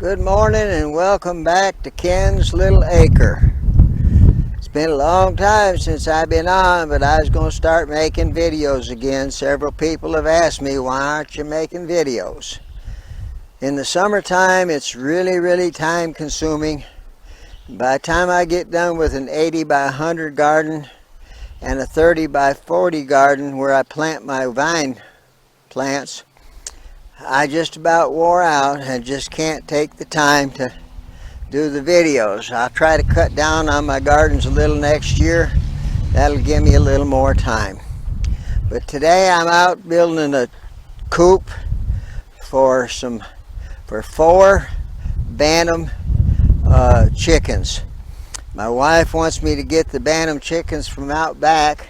Good morning and welcome back to Ken's Little Acre. It's been a long time since I've been on, but I was going to start making videos again. Several people have asked me, why aren't you making videos? In the summertime, it's really time consuming. By the time I get done with an 80 by 100 garden and a 30 by 40 garden where I plant my vine plants, I just about wore out and just can't take the time to do the videos. I'll try to cut down on my gardens a little next year. That'll give me a little more time. But today I'm out building a coop for 4 bantam chickens. My wife wants me to get the bantam chickens from out back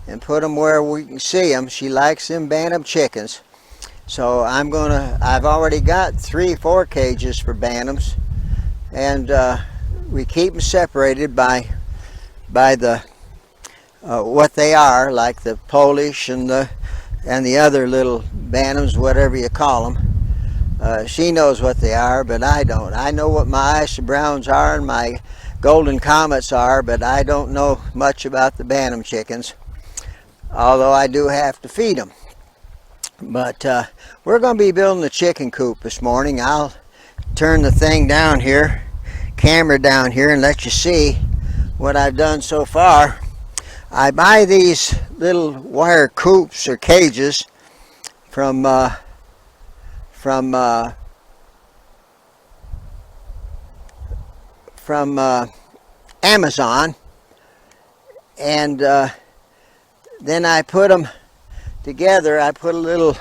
and put them where we can see them. She likes them bantam chickens. So I've already got 3-4 cages for bantams, and we keep them separated by the what they are, like the Polish and the other little bantams, whatever you call them. She knows what they are, but I don't. I know what my Isa Browns are and my Golden Comets are, but I don't know much about the bantam chickens, although I do have to feed them. But we're going to be building a chicken coop this morning. I'll turn the thing down here, camera down here, and let you see what I've done so far. I buy these little wire coops or cages from Amazon, and then I put them together. I put a little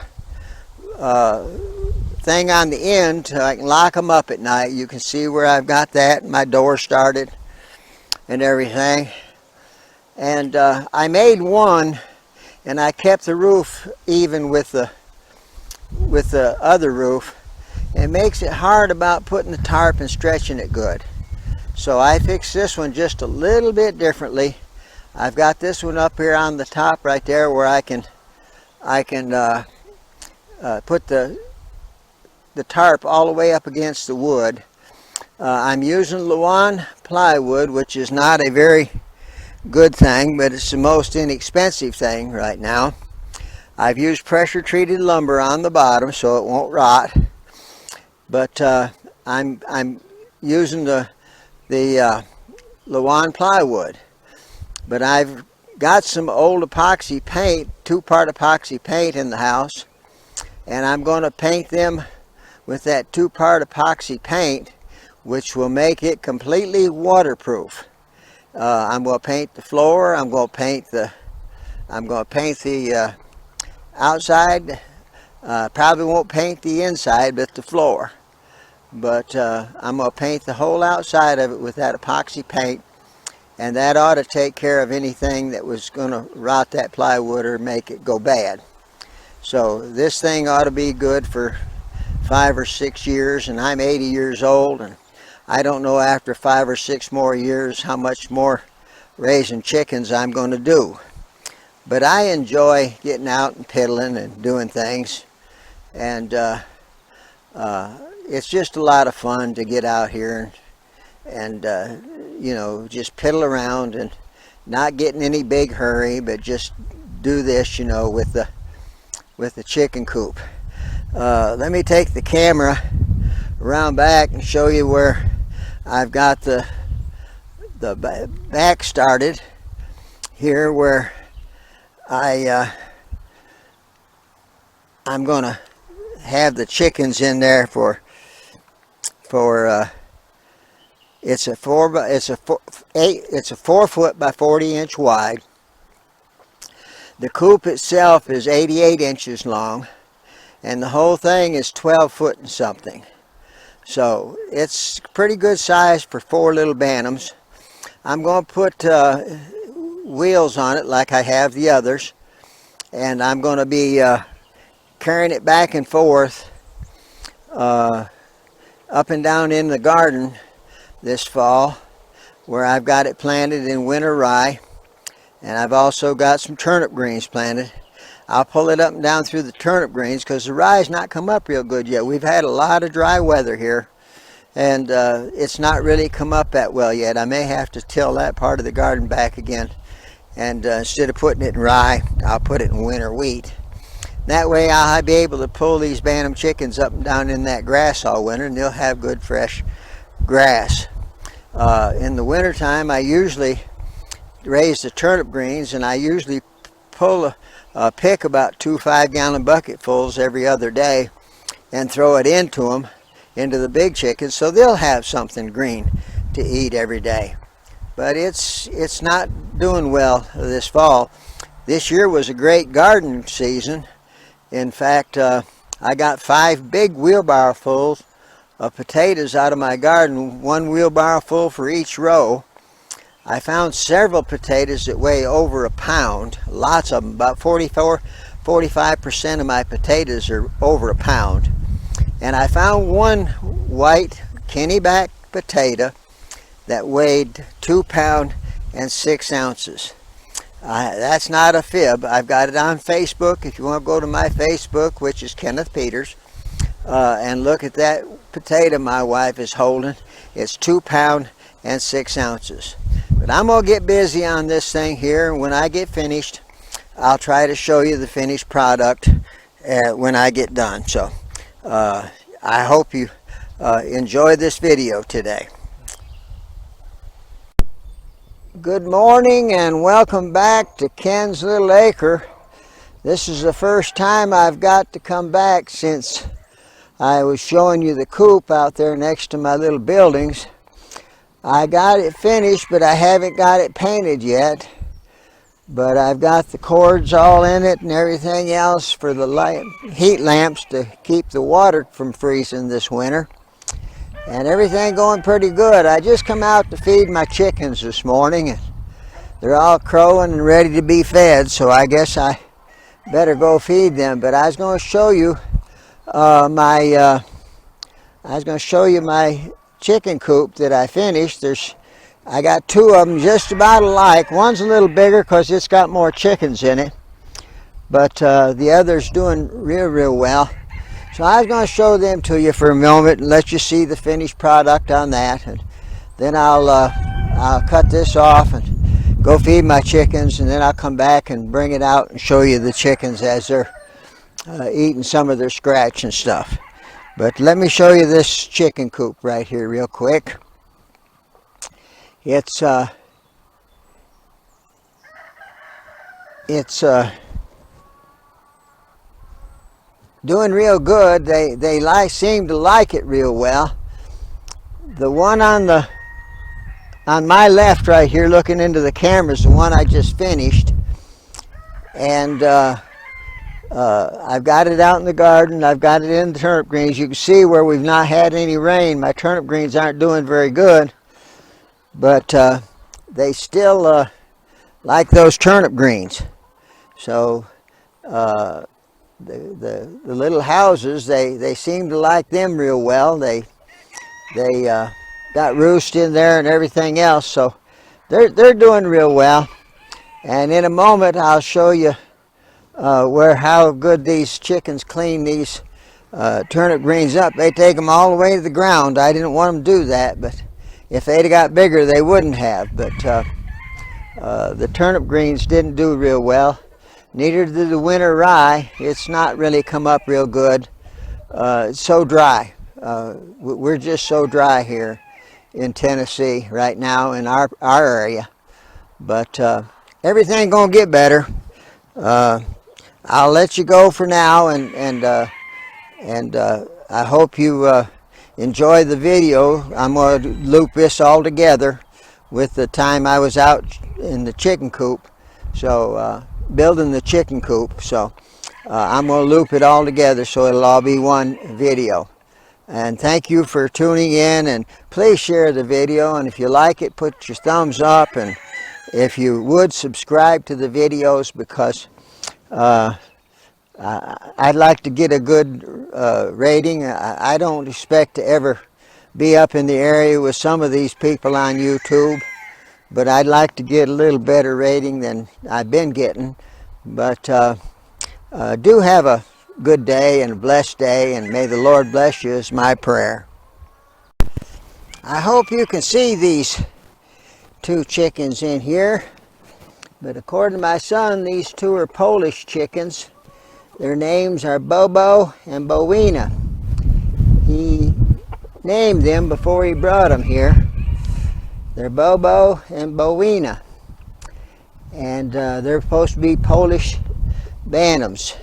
thing on the end so I can lock them up at night. You can see where I've got that, my door started and everything. And I made one, and I kept the roof even with the other roof. It makes it hard about putting the tarp and stretching it good. So I fixed this one just a little bit differently. I've got this one up here on the top right there where I can put the tarp all the way up against the wood. I'm using Lawan plywood, which is not a very good thing, but it's the most inexpensive thing right now. I've used pressure treated lumber on the bottom so it won't rot, but I'm using the Lawan plywood. But I've got some old epoxy paint, 2-part epoxy paint in the house, and I'm going to paint them with that 2-part epoxy paint, which will make it completely waterproof. I'm going to paint the floor. I'm going to paint the outside. Probably won't paint the inside, but the floor. But I'm going to paint the whole outside of it with that epoxy paint. And that ought to take care of anything that was going to rot that plywood or make it go bad. So this thing ought to be good for 5 or 6 years, and I'm 80 years old, and I don't know after 5 or 6 more years how much more raising chickens I'm going to do. But I enjoy getting out and piddling and doing things, and it's just a lot of fun to get out here and you know, just piddle around and not get in any big hurry, but just do this, you know, with the chicken coop. Let me take the camera around back and show you where I've got the back started here, where I'm going to have the chickens in there for it's a 4 foot by 40 inch wide. The coop itself is 88 inches long, and the whole thing is 12 foot and something. So it's pretty good size for 4 little bantams. I'm going to put wheels on it like I have the others, and I'm going to be carrying it back and forth up and down in the garden this fall, where I've got it planted in winter rye, and I've also got some turnip greens planted. I'll pull it up and down through the turnip greens because the rye's not come up real good yet. We've had a lot of dry weather here, and it's not really come up that well yet. I may have to till that part of the garden back again, and instead of putting it in rye, I'll put it in winter wheat. That way I'll be able to pull these bantam chickens up and down in that grass all winter, and they'll have good fresh grass. In the wintertime, I usually raise the turnip greens, and I usually pick about 2 5-gallon bucketfuls every other day and throw it into the big chickens, so they'll have something green to eat every day. But it's not doing well this fall. This year was a great garden season. In fact, I got 5 big wheelbarrow fulls of potatoes out of my garden, 1 wheelbarrow full for each row. I found several potatoes that weigh over a pound, lots of them. About 45% of my potatoes are over a pound. And I found 1 white Kennyback potato that weighed 2 pounds and 6 ounces. That's not a fib. I've got it on Facebook. If you want to go to my Facebook, which is Kenneth Peters, and look at that potato my wife is holding, it's 2 pounds and 6 ounces. But I'm going to get busy on this thing here, and when I get finished, I'll try to show you the finished product when I get done. So I hope you enjoy this video today. Good morning and welcome back to Ken's Little Acre. This is the first time I've got to come back since I was showing you the coop out there next to my little buildings. I got it finished, but I haven't got it painted yet. But I've got the cords all in it and everything else for the heat lamps to keep the water from freezing this winter. And everything going pretty good. I just come out to feed my chickens this morning, and they're all crowing and ready to be fed, so I guess I better go feed them. But I was going to show you my chicken coop that I finished. I got 2 of them just about alike. One's a little bigger because it's got more chickens in it, but the other's doing real well. So I was going to show them to you for a moment and let you see the finished product on that, and then I'll cut this off and go feed my chickens, and then I'll come back and bring it out and show you the chickens as they're eating some of their scratch and stuff. But let me show you this chicken coop right here real quick. It's doing real good. They seem to like it real well. The one on my left right here looking into the camera is the one I just finished, and I've got it out in the garden. I've got it in the turnip greens. You can see where we've not had any rain, my turnip greens aren't doing very good, but they still like those turnip greens. So the little houses, they seem to like them real well. They got roost in there and everything else, so they're doing real well. And in a moment I'll show you how good these chickens clean these turnip greens up. They take them all the way to the ground. I didn't want them to do that, but if they'd have got bigger they wouldn't have. But the turnip greens didn't do real well. Neither did the winter rye. It's not really come up real good. It's so dry. We're just so dry here in Tennessee right now in our area. But everything gonna get better. I'll let you go for now, and I hope you enjoy the video. I'm going to loop this all together with the time I was out in the chicken coop, so building the chicken coop. So I'm going to loop it all together so it'll all be one video. And thank you for tuning in, and please share the video, and if you like it, put your thumbs up, and if you would subscribe to the videos, because I'd like to get a good rating. I don't expect to ever be up in the area with some of these people on YouTube, but I'd like to get a little better rating than I've been getting. But do have a good day and a blessed day, and may the Lord bless you is my prayer. I hope you can see these two chickens in here, but according to my son, these two are Polish chickens. Their names are Bobo and Bowina. He named them before he brought them here. They're Bobo and Bowina, and they're supposed to be Polish bantams.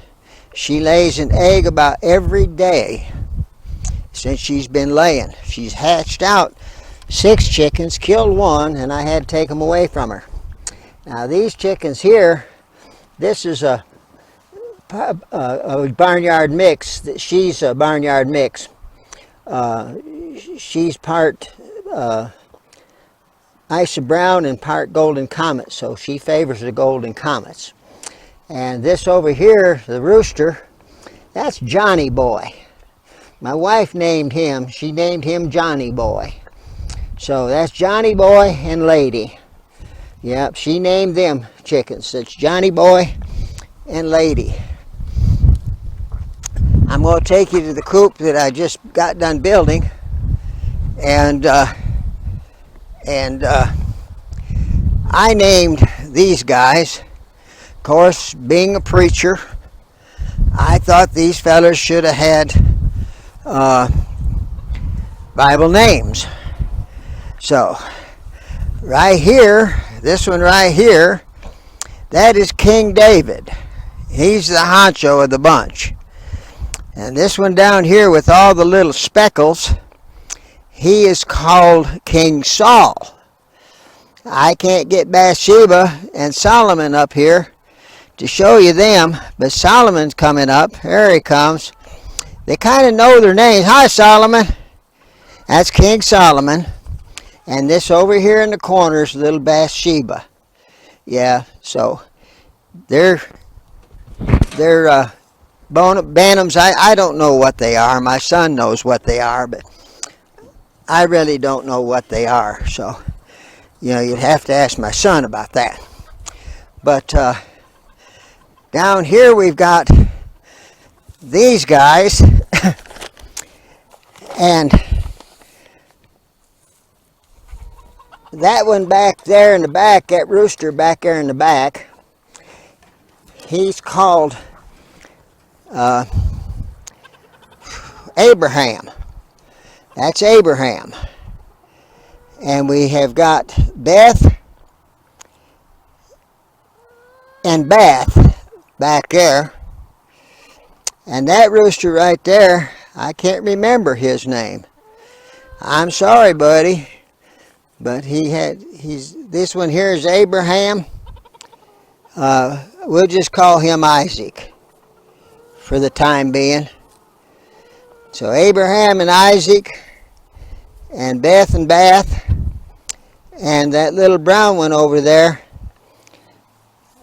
She lays an egg about every day since she's been laying. She's hatched out 6 chickens, killed one, and I had to take them away from her. Now these chickens here, this is a barnyard mix. She's a barnyard mix. She's part Isa Brown and part Golden Comet, so she favors the Golden Comets. And this over here, the rooster, that's Johnny Boy. My wife named him. She named him Johnny Boy. So that's Johnny Boy and Lady. Yep, she named them chickens. That's Johnny Boy and Lady. I'm going to take you to the coop that I just got done building, and I named these guys. Of course, being a preacher, I thought these fellas should have had Bible names. So, right here, this one right here, that is King David. He's the honcho of the bunch. And this one down here with all the little speckles, he is called King Saul. I can't get Bathsheba and Solomon up here to show you them, but Solomon's coming up. Here he comes. They kind of know their names. Hi, Solomon. That's King Solomon. And this over here in the corner is little Bathsheba. Yeah, so they're bantams. I don't know what they are. My son knows what they are, but I really don't know what they are. So, you know, you'd have to ask my son about that. But down here we've got these guys, and that one back there in the back, that rooster back there in the back, he's called Abraham. That's Abraham. And we have got Beth and Bath back there. And that rooster right there, I can't remember his name. I'm sorry, buddy. But this one here is Abraham. We'll just call him Isaac for the time being. So Abraham and Isaac and Beth and Bath, and that little brown one over there,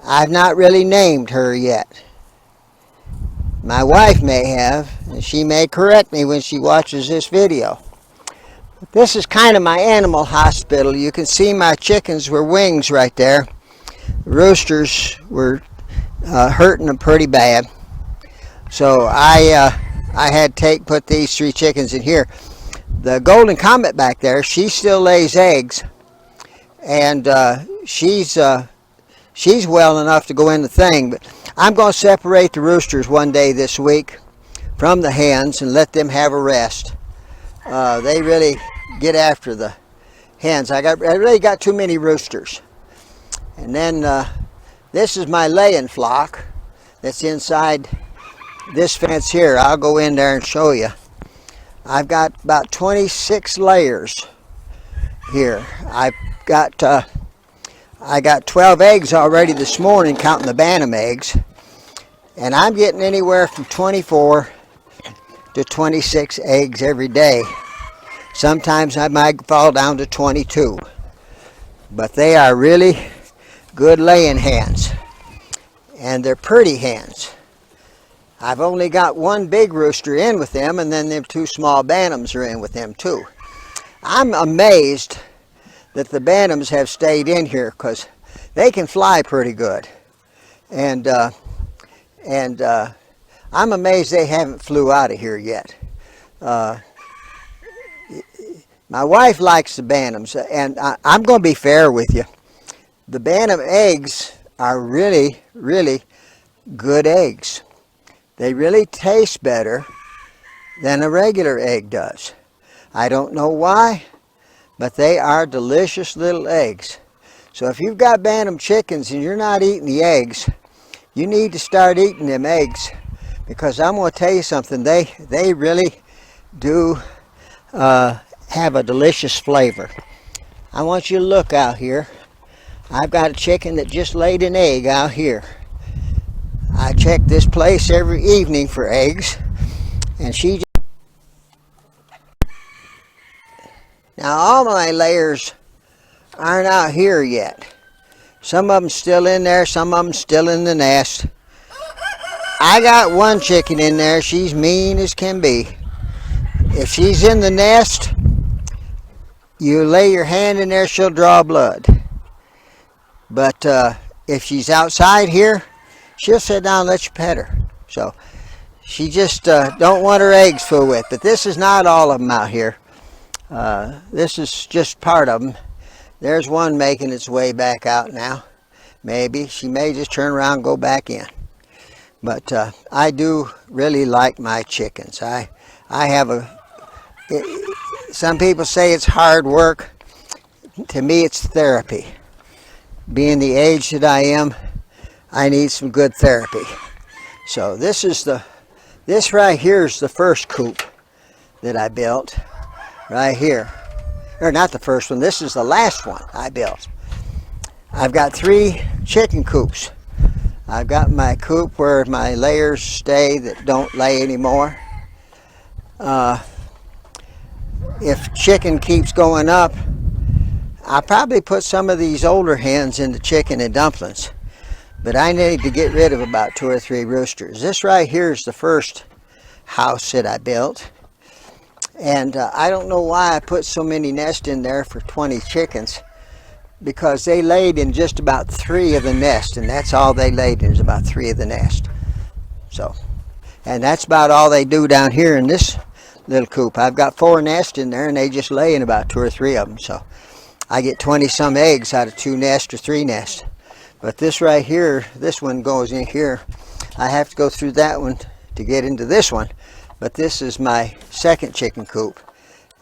I've not really named her yet. My wife may have, and she may correct me when she watches this video. This is kind of my animal hospital. You can see my chickens were wings right there. The roosters were hurting them pretty bad. So I had to put these 3 chickens in here. The Golden Comet back there, she still lays eggs, and she's well enough to go in the thing. But I'm going to separate the roosters one day this week from the hens and let them have a rest. They really get after the hens. I really got too many roosters. And then this is my laying flock that's inside this fence here. I'll go in there and show you. I've got about 26 layers here. I got 12 eggs already this morning, counting the bantam eggs, and I'm getting anywhere from 24 to 26 eggs every day. Sometimes I might fall down to 22, but they are really good laying hens, and they're pretty hens. I've only got one big rooster in with them, and then them 2 small bantams are in with them too. I'm amazed that the bantams have stayed in here, because they can fly pretty good, and I'm amazed they haven't flew out of here yet. My wife likes the Bantams, and I'm going to be fair with you. The Bantam eggs are really, really good eggs. They really taste better than a regular egg does. I don't know why, but they are delicious little eggs. So if you've got Bantam chickens and you're not eating the eggs, you need to start eating them eggs, because I'm going to tell you something, they really do have a delicious flavor. I want you to look out here. I've got a chicken that just laid an egg out here. I check this place every evening for eggs, and she just... Now all my layers aren't out here yet. Some of them still in there, some of them still in the nest. I got one chicken in there, she's mean as can be. If she's in the nest, you lay your hand in there, she'll draw blood. But if she's outside here, she'll sit down and let you pet her. So she just don't want her eggs full with. But this is not all of them out here. This is just part of them. There's one making its way back out now. Maybe. She may just turn around and go back in. But I do really like my chickens. I have some people say it's hard work. To me, it's therapy. Being the age that I am, I need some good therapy. So this right here is the first coop that I built. Right here. Or not the first one, this is the last one I built. I've got 3 chicken coops. I've got my coop where my layers stay that don't lay anymore. If chicken keeps going up, I'll probably put some of these older hens into chicken and dumplings. But I need to get rid of about 2 or 3 roosters. This right here is the first house that I built. And I don't know why I put so many nests in there for 20 chickens, because they laid in just about 3 of the nest, and that's all they laid in, is about 3 of the nest. So, and that's about all they do down here in this little coop. I've got 4 nests in there, and they just lay in about 2 or 3 of them. So I get 20 some eggs out of 2 nests or 3 nests. But this right here, this one goes in here. I have to go through that one to get into this one. But this is my second chicken coop,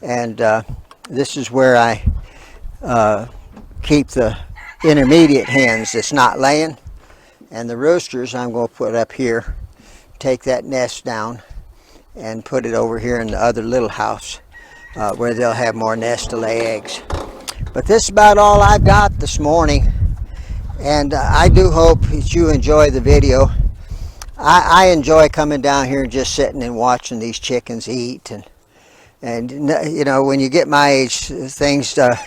and this is where I keep the intermediate hens that's not laying, and the roosters I'm going to put up here. Take that nest down and put it over here in the other little house where they'll have more nests to lay eggs. But this is about all I've got this morning, and I do hope that you enjoy the video. I enjoy coming down here and just sitting and watching these chickens eat, and you know, when you get my age, things that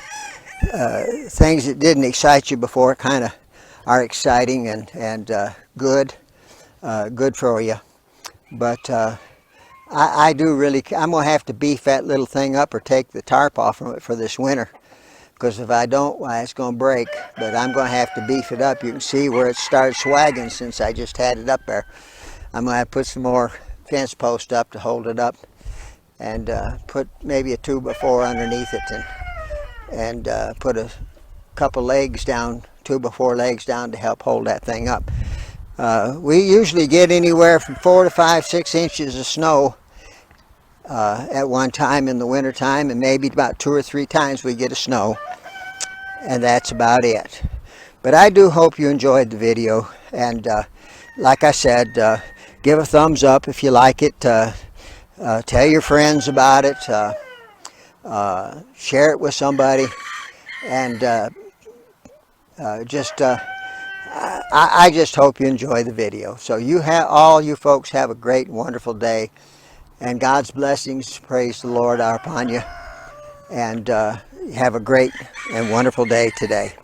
didn't excite you before kind of are exciting and good for you. But I do really, I'm gonna have to beef that little thing up or take the tarp off from it for this winter, because if I don't, why, it's gonna break. But I'm gonna have to beef it up. You can see where it started swagging since I just had it up there. I'm gonna have to put some more fence posts up to hold it up, and put maybe a 2x4 underneath it, and put a couple legs down, 2x4 legs down, to help hold that thing up. We usually get anywhere from 4 to 5, 6 inches of snow at one time in the winter time, and maybe about 2 or 3 times we get a snow, and that's about it. But I do hope you enjoyed the video, and like I said, give a thumbs up if you like it. Tell your friends about it. Share it with somebody, and I just hope you enjoy the video. So all you folks have a great and wonderful day, and God's blessings, praise the Lord, are upon you, and have a great and wonderful day today.